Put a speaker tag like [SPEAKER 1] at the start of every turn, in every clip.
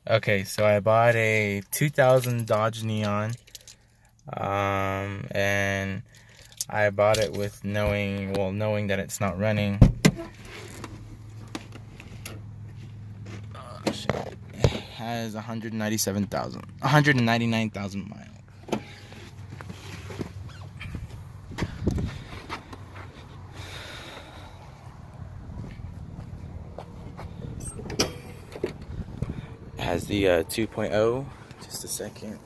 [SPEAKER 1] Okay, so I bought a 2000 Dodge Neon, and I bought it with knowing that it's not running. Oh, shit. It has 199,000 miles. It has the 2.0. Just a second.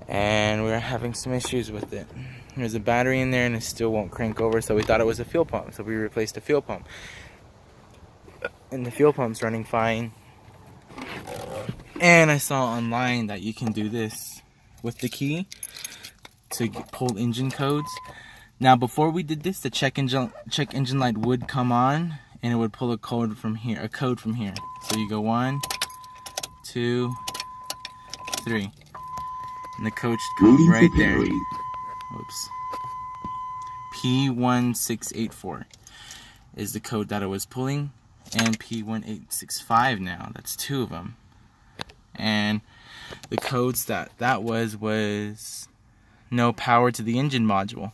[SPEAKER 1] And we're having some issues with it. There's a battery in there and it still won't crank over, so we thought it was a fuel pump, so we replaced the fuel pump. And the fuel pump's running fine. And I saw online that you can do this with the key to pull engine codes. Now before we did this, the check engine light would come on and it would pull a code from here. So you go 1, 2, 3. And the code should come right there. Whoops. P1684 is the code that it was pulling, and P1865 now. That's 2 of them. And the codes that was no power to the engine module.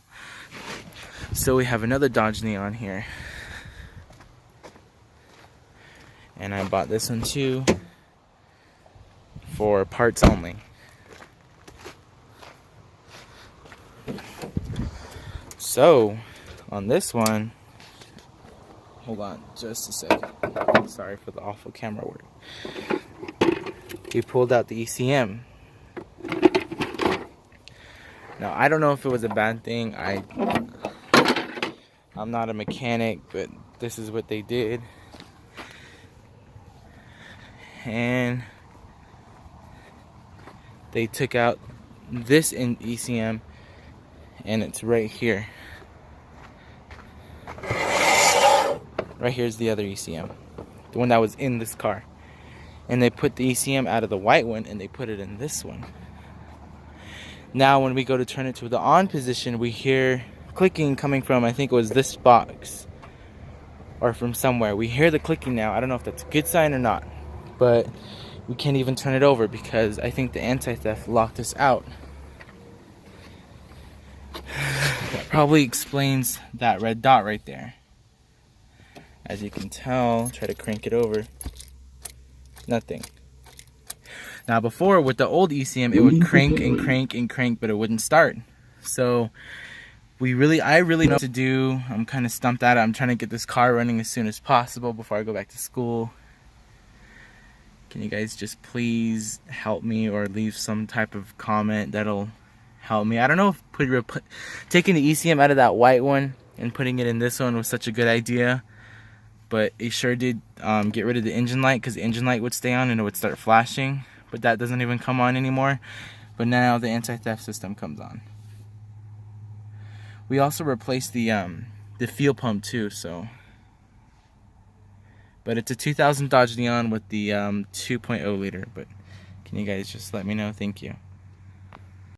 [SPEAKER 1] So we have another Dodge Neon here. And I bought this one too for parts only. So, on this one, hold on just a second. Sorry for the awful camera work. We pulled out the ECM. Now, I don't know if it was a bad thing. I'm not a mechanic, but this is what they did. And they took out this in ECM, and it's right here. Right here's the other ECM, the one that was in this car. And they put the ECM out of the white one and they put it in this one. Now when we go to turn it to the on position, we hear clicking coming from, I think it was this box or from somewhere. We hear the clicking now. I don't know if that's a good sign or not, but we can't even turn it over because I think the anti-theft locked us out. That probably explains that red dot right there. As you can tell, try to crank it over. Nothing. Now before, with the old ECM, it would crank and crank and crank, but it wouldn't start. So I really know what to do. I'm kind of stumped at it. I'm trying to get this car running as soon as possible before I go back to school. Can you guys just please help me or leave some type of comment that'll help me? I don't know if taking the ECM out of that white one and putting it in this one was such a good idea. But it sure did get rid of the engine light, because the engine light would stay on and it would start flashing. But that doesn't even come on anymore. But now the anti-theft system comes on. We also replaced the fuel pump too. So, but it's a 2000 Dodge Neon with the 2.0 liter. But can you guys just let me know? Thank you.